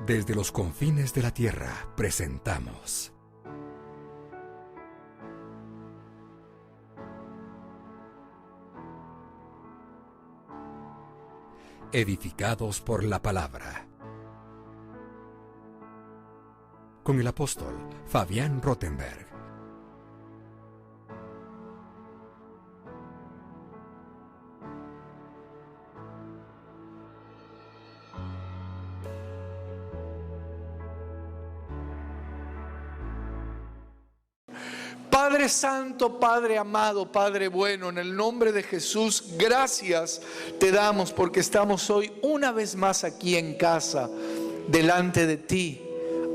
Desde los confines de la tierra presentamos Edificados por la Palabra, con el apóstol Fabián Rottenberg. Padre Santo, Padre amado, Padre bueno, en el nombre de Jesús, gracias te damos porque estamos hoy una vez más aquí en casa, delante de ti.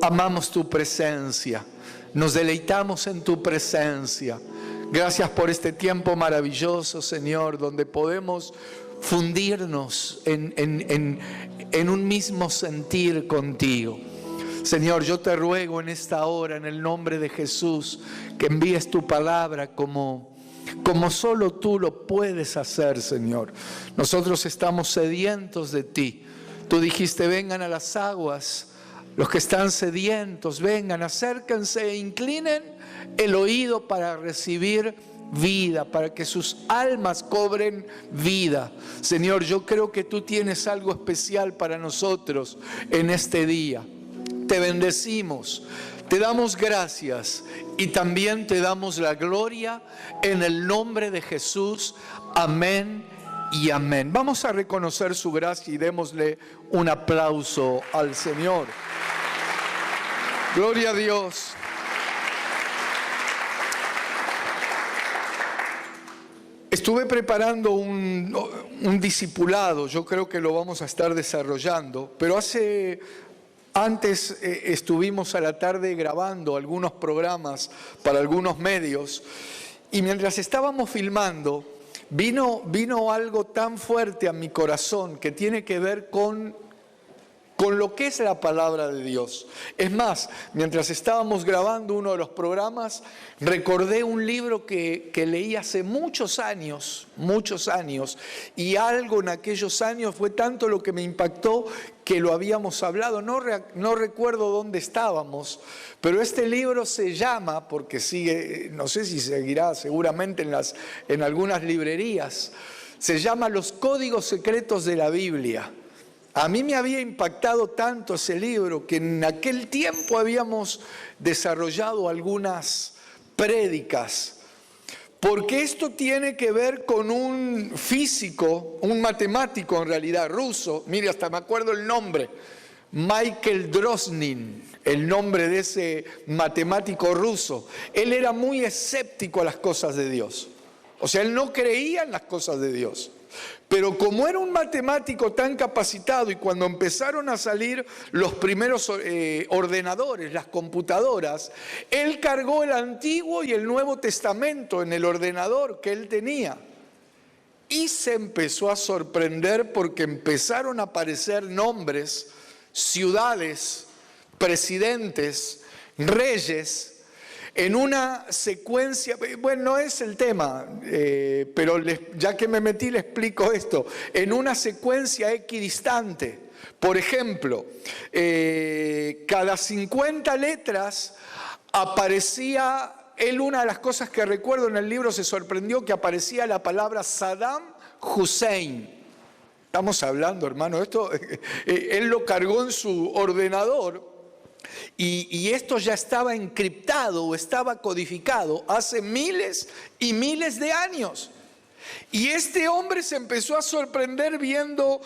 Amamos tu presencia, nos deleitamos en tu presencia. Gracias por este tiempo maravilloso, Señor, donde podemos fundirnos en un mismo sentir contigo. Señor, yo te ruego en esta hora, en el nombre de Jesús, que envíes tu palabra como solo tú lo puedes hacer, Señor. Nosotros estamos sedientos de ti. Tú dijiste, vengan a las aguas, los que están sedientos, vengan, acérquense e inclinen el oído para recibir vida, para que sus almas cobren vida. Señor, yo creo que tú tienes algo especial para nosotros en este día. Te bendecimos, te damos gracias y también te damos la gloria en el nombre de Jesús. Amén y amén. Vamos a reconocer su gracia y démosle un aplauso al Señor. Gloria a Dios. Estuve preparando un discipulado, yo creo que lo vamos a estar desarrollando, pero Antes estuvimos a la tarde grabando algunos programas para algunos medios y mientras estábamos filmando vino algo tan fuerte a mi corazón que tiene que ver con lo que es la palabra de Dios. Es más, mientras estábamos grabando uno de los programas, recordé un libro que leí hace muchos años, y algo en aquellos años fue tanto lo que me impactó que lo habíamos hablado, no recuerdo dónde estábamos, pero este libro se llama, porque sigue, no sé si seguirá seguramente en algunas librerías, se llama Los Códigos Secretos de la Biblia. A mí me había impactado tanto ese libro que en aquel tiempo habíamos desarrollado algunas prédicas, porque esto tiene que ver con un físico, un matemático en realidad, ruso, mire, hasta me acuerdo el nombre, Michael Drosnin, el nombre de ese matemático ruso. Él era muy escéptico a las cosas de Dios, o sea, él no creía en las cosas de Dios. Pero como era un matemático tan capacitado y cuando empezaron a salir los primeros ordenadores, las computadoras, él cargó el Antiguo y el Nuevo Testamento en el ordenador que él tenía. Y se empezó a sorprender porque empezaron a aparecer nombres, ciudades, presidentes, reyes, en una secuencia, bueno, no es el tema, pero ya que me metí le explico esto, en una secuencia equidistante. Por ejemplo, cada 50 letras aparecía, una de las cosas que recuerdo en el libro se sorprendió que aparecía la palabra Saddam Hussein. Estamos hablando, hermano, esto él lo cargó en su ordenador. Y esto ya estaba encriptado o estaba codificado hace miles y miles de años. Y este hombre se empezó a sorprender viendo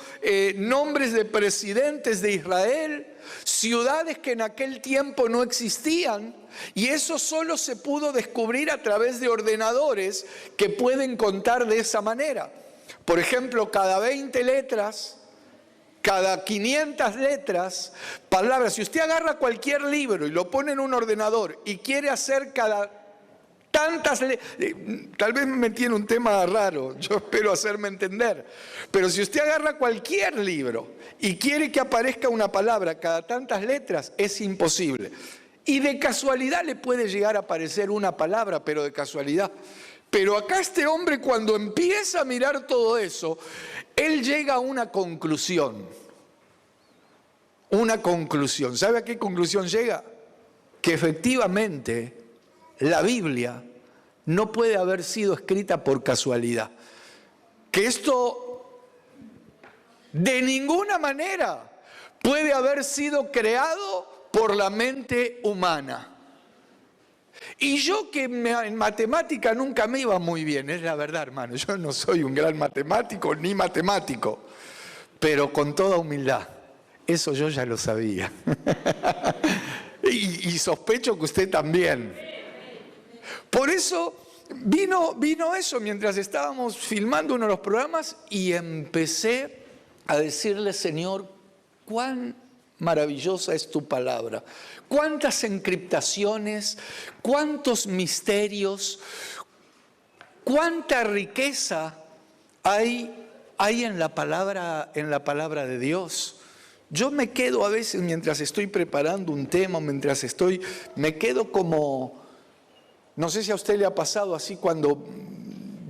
nombres de presidentes de Israel, ciudades que en aquel tiempo no existían. Y eso solo se pudo descubrir a través de ordenadores que pueden contar de esa manera. Por ejemplo, cada 20 letras... Cada 500 letras, palabras. Si usted agarra cualquier libro y lo pone en un ordenador y quiere hacer cada tantas letras, tal vez me tiene un tema raro, yo espero hacerme entender, pero si usted agarra cualquier libro y quiere que aparezca una palabra cada tantas letras, es imposible. Y de casualidad le puede llegar a aparecer una palabra, pero de casualidad. Pero acá este hombre, cuando empieza a mirar todo eso, él llega a una conclusión. una conclusión. ¿Sabe a qué conclusión llega? Que efectivamente la Biblia no puede haber sido escrita por casualidad. Que esto de ninguna manera puede haber sido creado por la mente humana. Y yo que en matemática nunca me iba muy bien, es la verdad, hermano. Yo no soy un gran matemático ni matemático, pero con toda humildad, eso yo ya lo sabía. y sospecho que usted también. Por eso vino eso mientras estábamos filmando uno de los programas y empecé a decirle, Señor, cuán maravillosa es tu palabra, cuántas encriptaciones, cuántos misterios, cuánta riqueza hay en la palabra de Dios. Yo me quedo a veces mientras estoy preparando un tema, me quedo como, no sé si a usted le ha pasado así cuando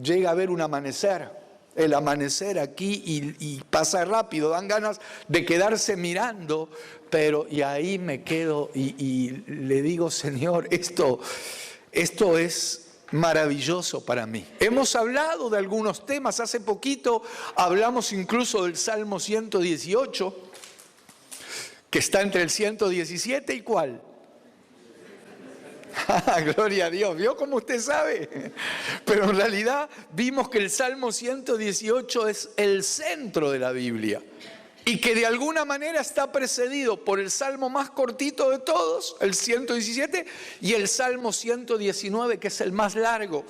llega a ver un amanecer. El amanecer aquí y pasa rápido, dan ganas de quedarse mirando, y ahí me quedo y le digo, Señor, esto es maravilloso para mí. Hemos hablado de algunos temas, hace poquito hablamos incluso del Salmo 118, que está entre el 117 y ¿cuál? Gloria a Dios, ¿vio cómo usted sabe? Pero en realidad vimos que el Salmo 118 es el centro de la Biblia y que de alguna manera está precedido por el Salmo más cortito de todos, el 117, y el Salmo 119, que es el más largo.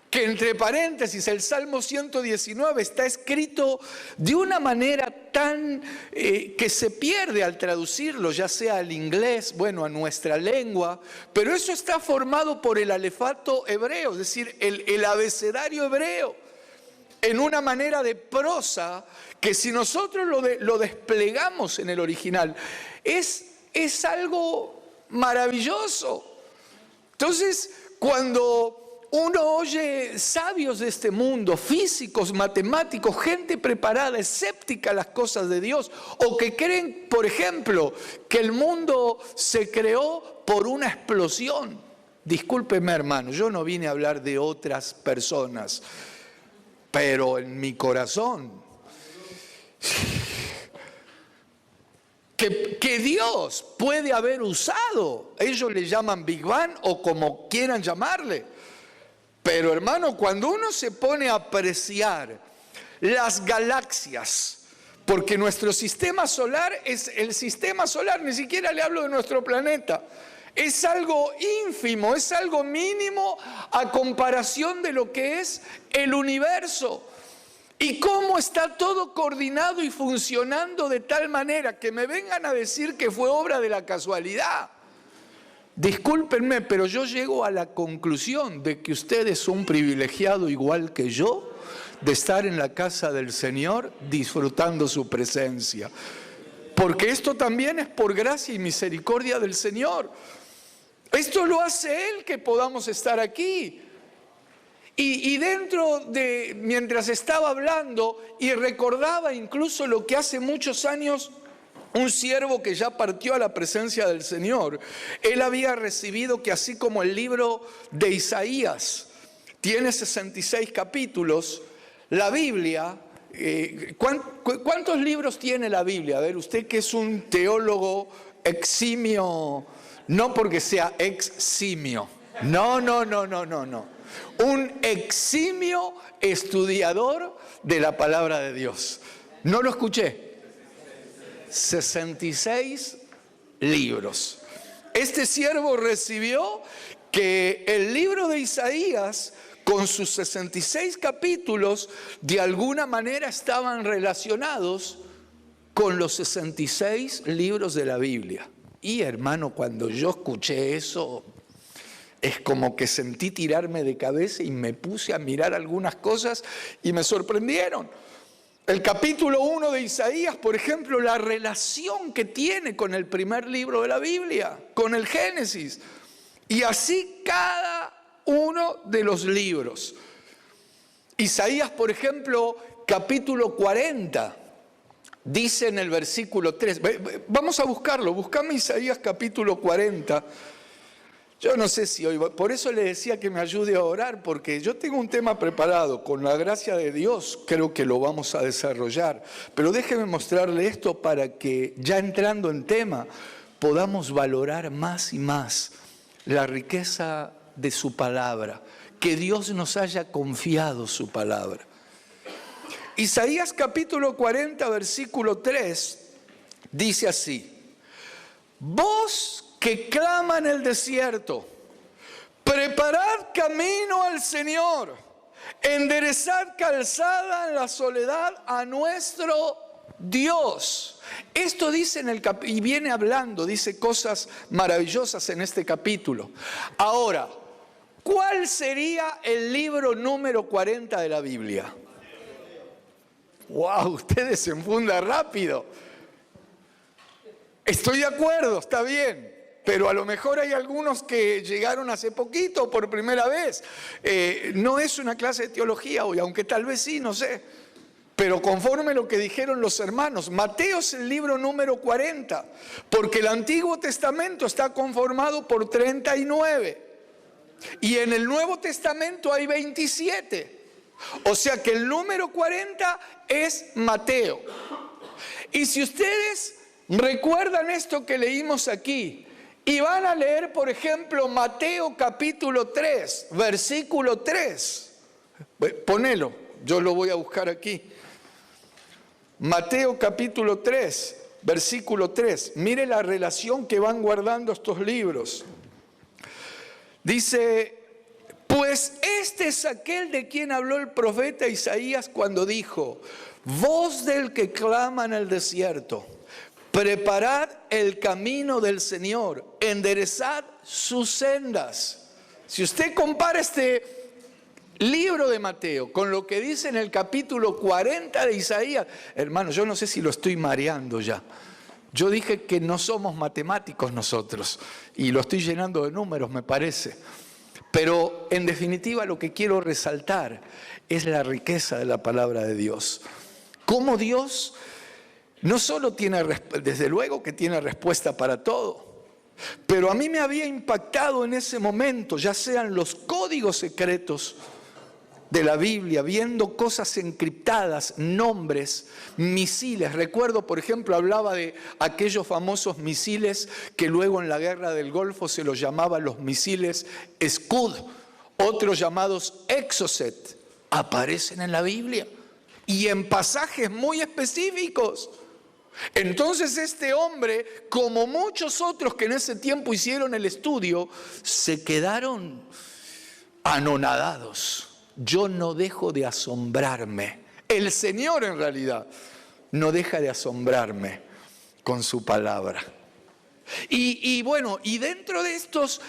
Que entre paréntesis, el Salmo 119 está escrito de una manera tan que se pierde al traducirlo, ya sea al inglés, a nuestra lengua, pero eso está formado por el alefato hebreo, es decir, el abecedario hebreo, en una manera de prosa que si nosotros lo desplegamos en el original, es algo maravilloso. Entonces, cuando uno oye sabios de este mundo, físicos, matemáticos, gente preparada, escéptica a las cosas de Dios, o que creen, por ejemplo, que el mundo se creó por una explosión. Discúlpeme, hermano, yo no vine a hablar de otras personas, pero en mi corazón, que Dios puede haber usado, ellos le llaman Big Bang o como quieran llamarle. Pero hermano, cuando uno se pone a apreciar las galaxias, porque nuestro sistema solar es el sistema solar, ni siquiera le hablo de nuestro planeta, es algo ínfimo, es algo mínimo a comparación de lo que es el universo. Y cómo está todo coordinado y funcionando de tal manera que me vengan a decir que fue obra de la casualidad. Discúlpenme, pero yo llego a la conclusión de que usted es un privilegiado igual que yo de estar en la casa del Señor disfrutando su presencia. Porque esto también es por gracia y misericordia del Señor. Esto lo hace Él que podamos estar aquí. Y mientras estaba hablando y recordaba incluso lo que hace muchos años un siervo que ya partió a la presencia del Señor, él había recibido que así como el libro de Isaías tiene 66 capítulos, la Biblia, ¿cuántos libros tiene la Biblia? A ver, usted que es un teólogo eximio, no porque sea eximio, no. Un eximio estudiador de la palabra de Dios. No lo escuché. 66 libros. Este siervo recibió que el libro de Isaías, con sus 66 capítulos, de alguna manera estaban relacionados con los 66 libros de la Biblia. Y hermano, cuando yo escuché eso, es como que sentí tirarme de cabeza y me puse a mirar algunas cosas y me sorprendieron. El capítulo 1 de Isaías, por ejemplo, la relación que tiene con el primer libro de la Biblia, con el Génesis. Y así cada uno de los libros. Isaías, por ejemplo, capítulo 40. dice en el versículo 3, vamos a buscarlo, buscame Isaías capítulo 40. Yo no sé si hoy, por eso le decía que me ayude a orar, porque yo tengo un tema preparado, con la gracia de Dios creo que lo vamos a desarrollar, pero déjeme mostrarle esto para que ya entrando en tema podamos valorar más y más la riqueza de su palabra, que Dios nos haya confiado su palabra. Isaías capítulo 40 versículo 3 dice así: voz que clama en el desierto, preparad camino al Señor, enderezad calzada en la soledad a nuestro Dios. Esto dice en el y viene hablando, dice cosas maravillosas en este capítulo. Ahora, ¿cuál sería el libro número 40 de la Biblia? ¡Wow! Ustedes se enfundan rápido. Estoy de acuerdo, está bien. Pero a lo mejor hay algunos que llegaron hace poquito, por primera vez. No es una clase de teología hoy, aunque tal vez sí, no sé. Pero conforme lo que dijeron los hermanos, Mateo es el libro número 40, porque el Antiguo Testamento está conformado por 39. Y en el Nuevo Testamento hay 27. O sea que el número 40 es Mateo. Y si ustedes recuerdan esto que leímos aquí, y van a leer, por ejemplo, Mateo capítulo 3, versículo 3. Ponelo, yo lo voy a buscar aquí. Mateo capítulo 3, versículo 3. Mire la relación que van guardando estos libros. Dice: pues este es aquel de quien habló el profeta Isaías cuando dijo: voz del que clama en el desierto, preparad el camino del Señor, enderezad sus sendas. Si usted compara este libro de Mateo con lo que dice en el capítulo 40 de Isaías, hermano, yo no sé si lo estoy mareando ya. Yo dije que no somos matemáticos nosotros y lo estoy llenando de números, me parece. Pero en definitiva lo que quiero resaltar es la riqueza de la palabra de Dios. Cómo Dios no solo tiene, desde luego que tiene respuesta para todo, pero a mí me había impactado en ese momento, ya sean los códigos secretos de la Biblia, viendo cosas encriptadas, nombres, misiles. Recuerdo, por ejemplo, hablaba de aquellos famosos misiles que luego en la guerra del Golfo se los llamaba los misiles Scud, otros llamados Exocet, aparecen en la Biblia y en pasajes muy específicos. Entonces este hombre, como muchos otros que en ese tiempo hicieron el estudio, se quedaron anonadados. Yo no dejo de asombrarme. El Señor en realidad no deja de asombrarme con su palabra. Y bueno, y dentro de estos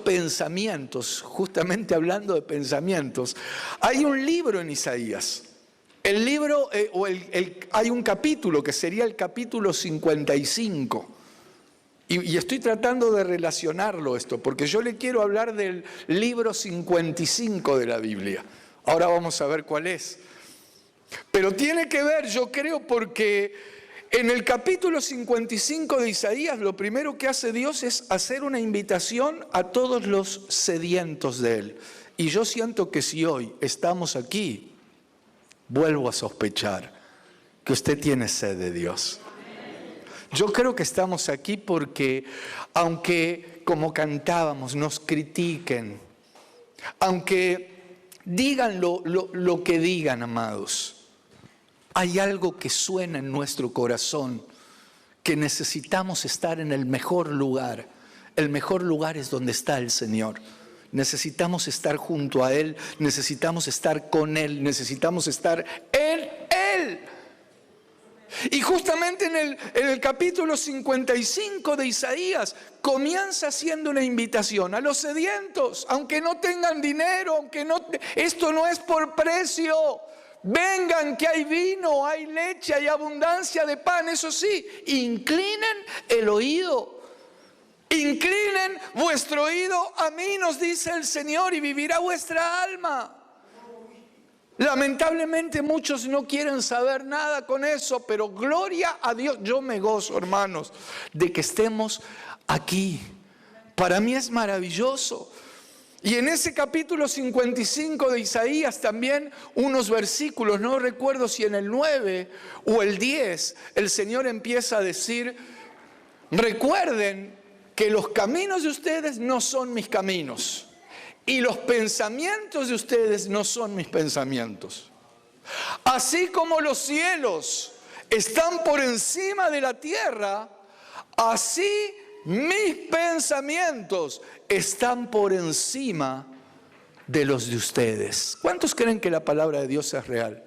pensamientos, justamente hablando de pensamientos, hay un libro en Isaías. El libro, hay un capítulo que sería el capítulo 55. Y estoy tratando de relacionarlo esto, porque yo le quiero hablar del libro 55 de la Biblia. Ahora vamos a ver cuál es. Pero tiene que ver, yo creo, porque en el capítulo 55 de Isaías, lo primero que hace Dios es hacer una invitación a todos los sedientos de Él. Y yo siento que si hoy estamos aquí, vuelvo a sospechar que usted tiene sed de Dios. Yo creo que estamos aquí porque, aunque como cantábamos, nos critiquen, aunque digan lo que digan, amados, hay algo que suena en nuestro corazón, que necesitamos estar en el mejor lugar. El mejor lugar es donde está el Señor. Necesitamos estar junto a Él, necesitamos estar con Él, necesitamos estar en Él. Y justamente en el capítulo 55 de Isaías comienza haciendo una invitación a los sedientos, aunque no tengan dinero, esto no es por precio. Vengan que hay vino, hay leche, hay abundancia de pan. Eso sí, inclinen el oído. Inclinen vuestro oído a mí, nos dice el Señor, y vivirá vuestra alma. Lamentablemente muchos no quieren saber nada con eso, pero gloria a Dios. Yo me gozo, hermanos, de que estemos aquí. Para mí es maravilloso. Y en ese capítulo 55 de Isaías también unos versículos, no recuerdo si en el 9 o el 10, el Señor empieza a decir: recuerden que los caminos de ustedes no son mis caminos. Y los pensamientos de ustedes no son mis pensamientos. Así como los cielos están por encima de la tierra, así mis pensamientos están por encima de los de ustedes. ¿Cuántos creen que la palabra de Dios es real?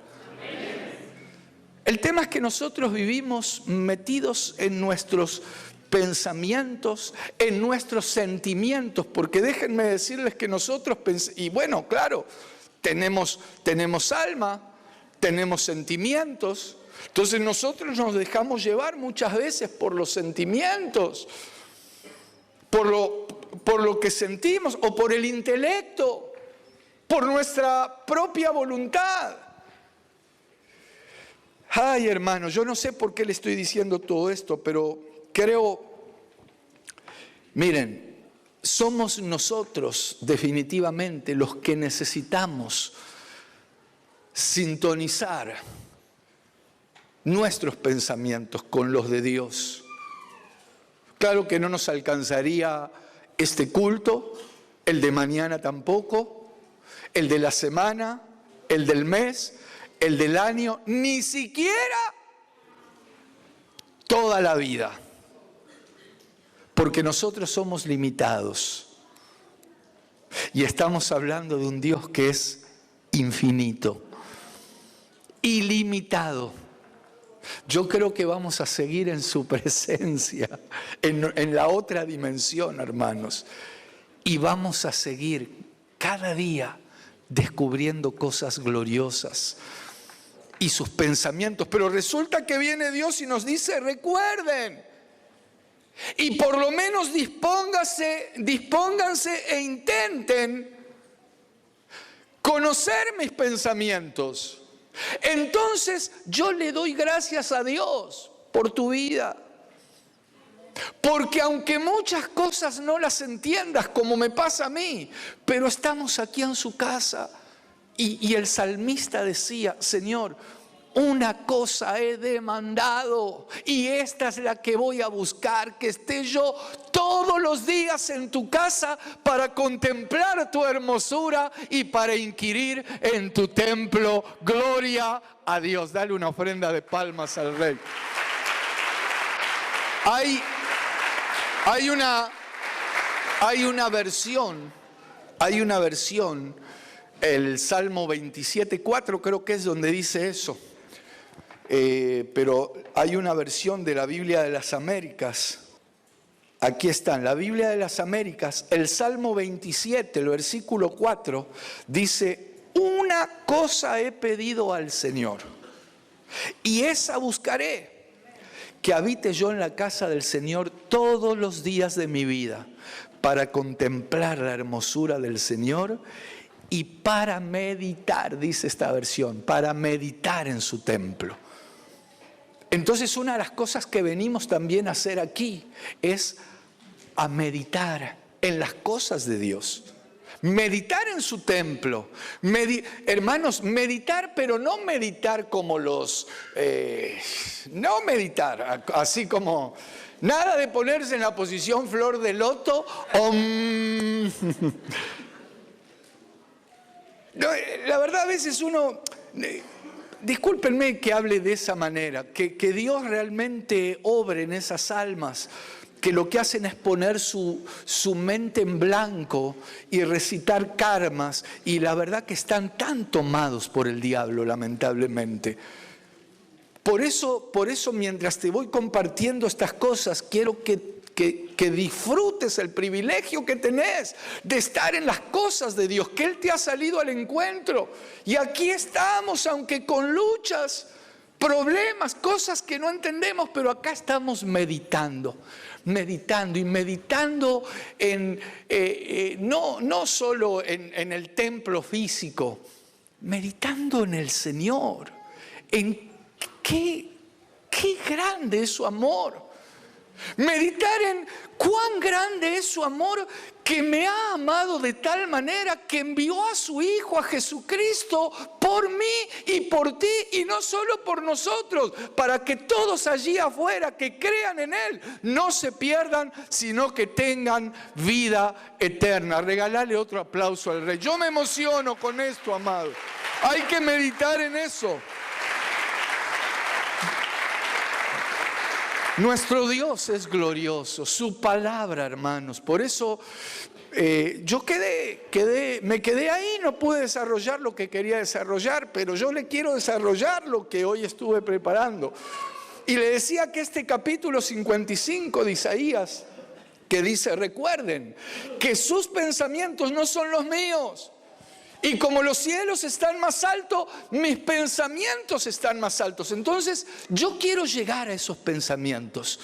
El tema es que nosotros vivimos metidos en nuestros pensamientos, en nuestros sentimientos, porque déjenme decirles que nosotros, y bueno, claro, tenemos alma, tenemos sentimientos, entonces nosotros nos dejamos llevar muchas veces por los sentimientos, por lo que sentimos, o por el intelecto, por nuestra propia voluntad. Ay, hermano, yo no sé por qué le estoy diciendo todo esto, pero creo, miren, somos nosotros definitivamente los que necesitamos sintonizar nuestros pensamientos con los de Dios. Claro que no nos alcanzaría este culto, el de mañana tampoco, el de la semana, el del mes, el del año, ni siquiera toda la vida. Porque nosotros somos limitados. Y estamos hablando de un Dios que es infinito, ilimitado. Yo creo que vamos a seguir en su presencia, en la otra dimensión, hermanos. Y vamos a seguir cada día descubriendo cosas gloriosas y sus pensamientos. Pero resulta que viene Dios y nos dice: recuerden. Y por lo menos dispónganse e intenten conocer mis pensamientos. Entonces yo le doy gracias a Dios por tu vida. Porque aunque muchas cosas no las entiendas, como me pasa a mí, pero estamos aquí en su casa. Y el salmista decía: Señor, una cosa he demandado y esta es la que voy a buscar, que esté yo todos los días en tu casa para contemplar tu hermosura y para inquirir en tu templo. Gloria a Dios. Dale una ofrenda de palmas al Rey. Hay una versión, el Salmo 27:4 creo que es donde dice eso. Pero hay una versión de la Biblia de las Américas. Aquí está, en la Biblia de las Américas, el Salmo 27, el versículo 4, dice: una cosa he pedido al Señor, y esa buscaré, que habite yo en la casa del Señor todos los días de mi vida, para contemplar la hermosura del Señor y para meditar, dice esta versión, para meditar en su templo. Entonces, una de las cosas que venimos también a hacer aquí es a meditar en las cosas de Dios. Meditar en su templo. Hermanos, meditar, pero no meditar como no meditar, así como... Nada de ponerse en la posición flor de loto. La verdad, a veces uno... Discúlpenme que hable de esa manera, que Dios realmente obre en esas almas, que lo que hacen es poner su mente en blanco y recitar karmas, y la verdad que están tan tomados por el diablo, lamentablemente. Por eso mientras te voy compartiendo estas cosas, quiero que disfrutes el privilegio que tenés de estar en las cosas de Dios, que Él te ha salido al encuentro. Y aquí estamos, aunque con luchas, problemas, cosas que no entendemos, pero acá estamos meditando en no solo en el templo físico, meditando en el Señor, en qué grande es su amor. Meditar en cuán grande es su amor, que me ha amado de tal manera que envió a su Hijo, a Jesucristo, por mí y por ti, y no solo por nosotros, para que todos allí afuera que crean en Él no se pierdan, sino que tengan vida eterna. Regalale otro aplauso al Rey. Yo me emociono con esto, amado. Hay que meditar en eso. Nuestro Dios es glorioso, su palabra, hermanos. Por eso yo me quedé ahí, no pude desarrollar lo que quería desarrollar, pero yo le quiero desarrollar lo que hoy estuve preparando. Y le decía que este capítulo 55 de Isaías, que dice, recuerden que sus pensamientos no son los míos. Y como los cielos están más altos, mis pensamientos están más altos. Entonces, yo quiero llegar a esos pensamientos.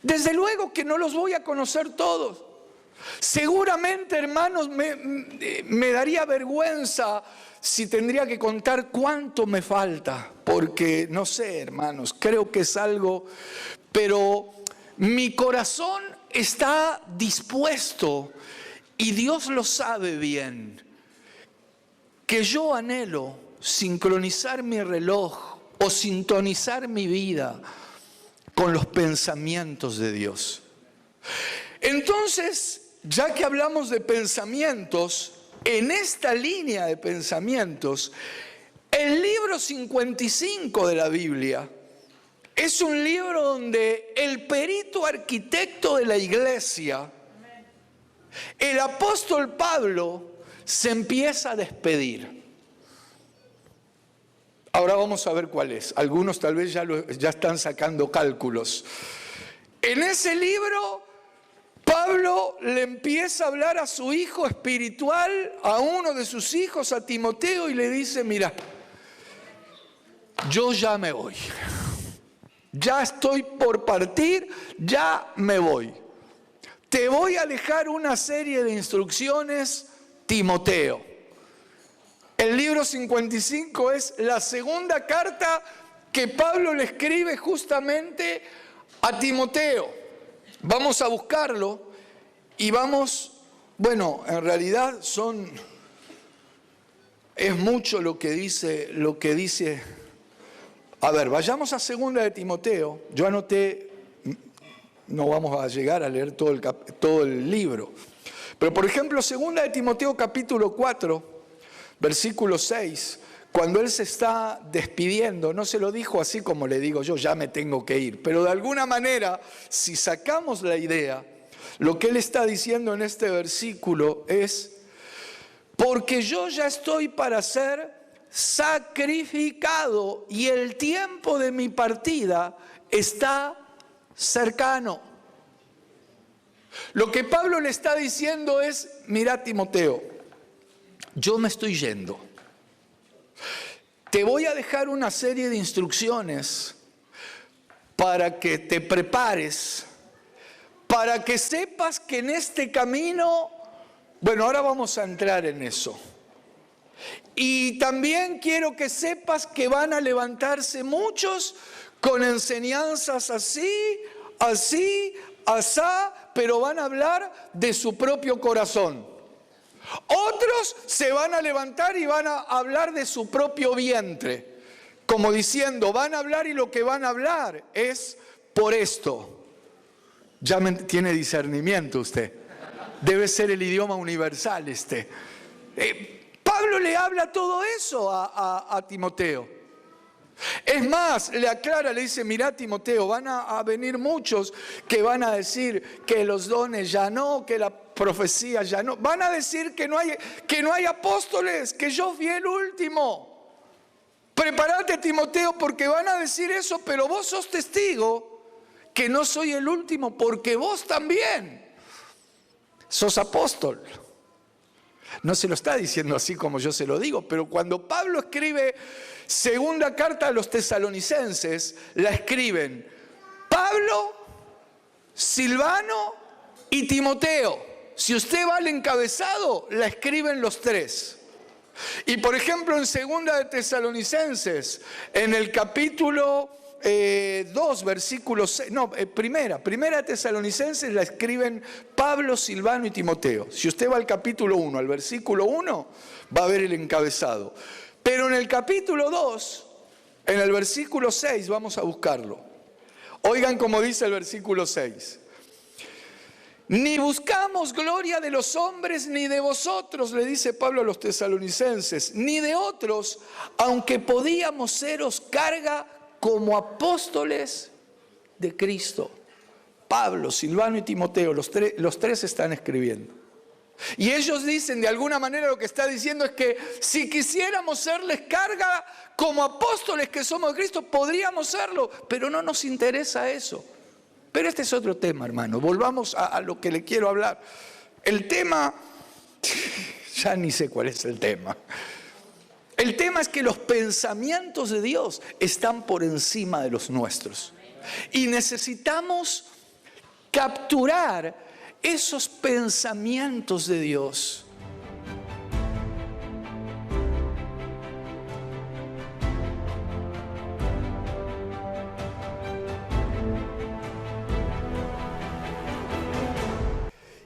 Desde luego que no los voy a conocer todos. Seguramente, hermanos, me daría vergüenza si tendría que contar cuánto me falta. Porque, no sé, hermanos, creo que es algo... Pero mi corazón está dispuesto, y Dios lo sabe bien, que yo anhelo sincronizar mi reloj o sintonizar mi vida con los pensamientos de Dios. Entonces, ya que hablamos de pensamientos, en esta línea de pensamientos, el libro 55 de la Biblia es un libro donde el perito arquitecto de la iglesia, el apóstol Pablo, se empieza a despedir. Ahora vamos a ver cuál es. Algunos tal vez ya están sacando cálculos. En ese libro, Pablo le empieza a hablar a su hijo espiritual, a uno de sus hijos, a Timoteo, y le dice, mira, yo ya me voy. Ya estoy por partir, ya me voy. Te voy a dejar una serie de instrucciones, Timoteo. El libro 55 es la segunda carta que Pablo le escribe justamente a Timoteo. Vamos a buscarlo y vamos, bueno, en realidad es mucho lo que dice. A ver, vayamos a segunda de Timoteo. Yo anoté, no vamos a llegar a leer todo el libro. Pero por ejemplo, segunda de Timoteo capítulo 4, versículo 6, cuando él se está despidiendo, no se lo dijo así como le digo yo, ya me tengo que ir. Pero de alguna manera, si sacamos la idea, lo que él está diciendo en este versículo es, porque yo ya estoy para ser sacrificado y el tiempo de mi partida está cercano. Lo que Pablo le está diciendo es, mira Timoteo, yo me estoy yendo. Te voy a dejar una serie de instrucciones para que te prepares, para que sepas que en este camino, bueno, ahora vamos a entrar en eso. Y también quiero que sepas que van a levantarse muchos con enseñanzas así, asá, pero van a hablar de su propio corazón. Otros se van a levantar y van a hablar de su propio vientre, como diciendo, van a hablar y lo que van a hablar es por esto. Ya tiene discernimiento usted. Debe ser el idioma universal este. Pablo le habla todo eso a Timoteo. Es más, le aclara, le dice, mira Timoteo, van a venir muchos que van a decir que los dones ya no, que la profecía ya no. Van a decir que no hay apóstoles, que yo fui el último. Prepárate, Timoteo, porque van a decir eso, pero vos sos testigo que no soy el último, porque vos también sos apóstol. No se lo está diciendo así como yo se lo digo, pero cuando Pablo escribe segunda carta a los tesalonicenses, la escriben Pablo, Silvano y Timoteo. Si usted va al encabezado, la escriben los tres. Y por ejemplo en Segunda de Tesalonicenses, en el capítulo 2, versículo 6, Primera de Tesalonicenses la escriben Pablo, Silvano y Timoteo. Si usted va al capítulo 1, al versículo 1, va a ver el encabezado. Pero en el capítulo 2, en el versículo 6, vamos a buscarlo. Oigan cómo dice el versículo 6. Ni buscamos gloria de los hombres ni de vosotros, le dice Pablo a los tesalonicenses, ni de otros, aunque podíamos seros carga como apóstoles de Cristo. Pablo, Silvano y Timoteo, los tres están escribiendo. Y ellos dicen, de alguna manera lo que está diciendo es que si quisiéramos serles carga como apóstoles que somos de Cristo, podríamos serlo, pero no nos interesa eso. Pero este es otro tema, hermano. Volvamos a lo que le quiero hablar. El tema, ya ni sé cuál es el tema. El tema es que los pensamientos de Dios están por encima de los nuestros. Y necesitamos capturar esos pensamientos de Dios.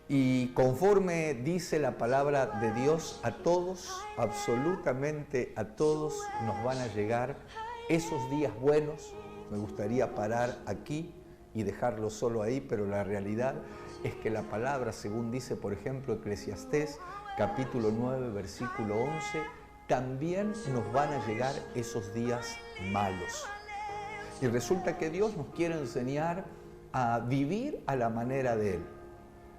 Y conforme dice la palabra de Dios, a todos, absolutamente a todos, nos van a llegar esos días buenos. Me gustaría parar aquí y dejarlo solo ahí, pero la realidad es que la palabra, según dice, por ejemplo, Eclesiastés, capítulo 9, versículo 11, también nos van a llegar esos días malos. Y resulta que Dios nos quiere enseñar a vivir a la manera de Él.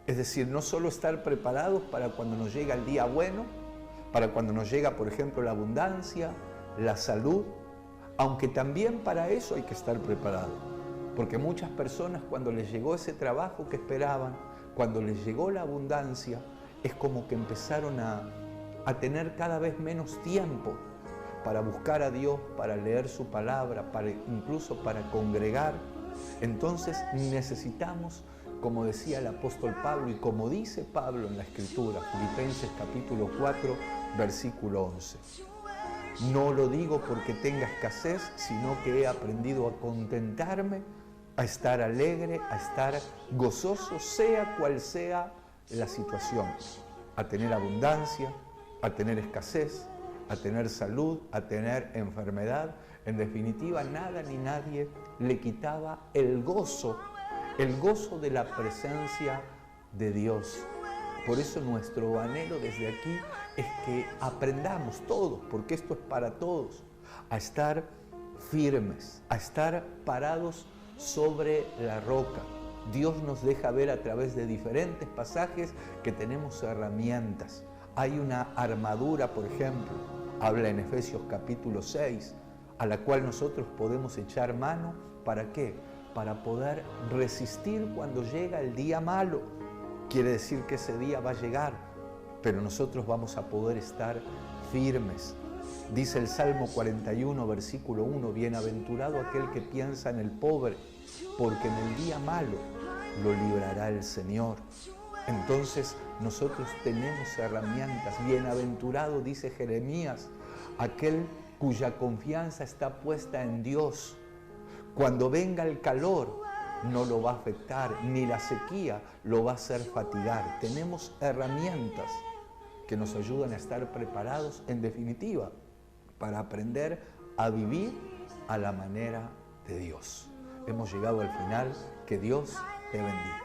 Es decir, no solo estar preparados para cuando nos llega el día bueno, para cuando nos llega, por ejemplo, la abundancia, la salud, aunque también para eso hay que estar preparado. Porque muchas personas, cuando les llegó ese trabajo que esperaban, cuando les llegó la abundancia, es como que empezaron a tener cada vez menos tiempo para buscar a Dios, para leer su palabra, incluso para congregar. Entonces necesitamos, como decía el apóstol Pablo y como dice Pablo en la Escritura, Filipenses capítulo 4, versículo 11. No lo digo porque tenga escasez, sino que he aprendido a contentarme, a estar alegre, a estar gozoso, sea cual sea la situación, a tener abundancia, a tener escasez, a tener salud, a tener enfermedad. En definitiva, nada ni nadie le quitaba el gozo de la presencia de Dios. Por eso nuestro anhelo desde aquí es que aprendamos todos, porque esto es para todos, a estar firmes, a estar parados sobre la roca. Dios nos deja ver a través de diferentes pasajes que tenemos herramientas. Hay una armadura, por ejemplo, habla en Efesios capítulo 6, a la cual nosotros podemos echar mano. ¿Para qué? Para poder resistir cuando llega el día malo. Quiere decir que ese día va a llegar, pero nosotros vamos a poder estar firmes. Dice el Salmo 41, versículo 1, bienaventurado aquel que piensa en el pobre, porque en el día malo lo librará el Señor. Entonces nosotros tenemos herramientas. Bienaventurado, dice Jeremías, aquel cuya confianza está puesta en Dios. Cuando venga el calor, no lo va a afectar, ni la sequía lo va a hacer fatigar. Tenemos herramientas que nos ayudan a estar preparados, en definitiva, para aprender a vivir a la manera de Dios. Hemos llegado al final. Que Dios te bendiga.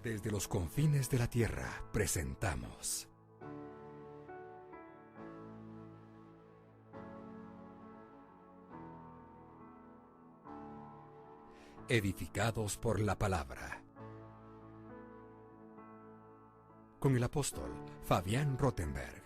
Desde los confines de la tierra presentamos Edificados por la Palabra, con el apóstol Fabián Rottenberg.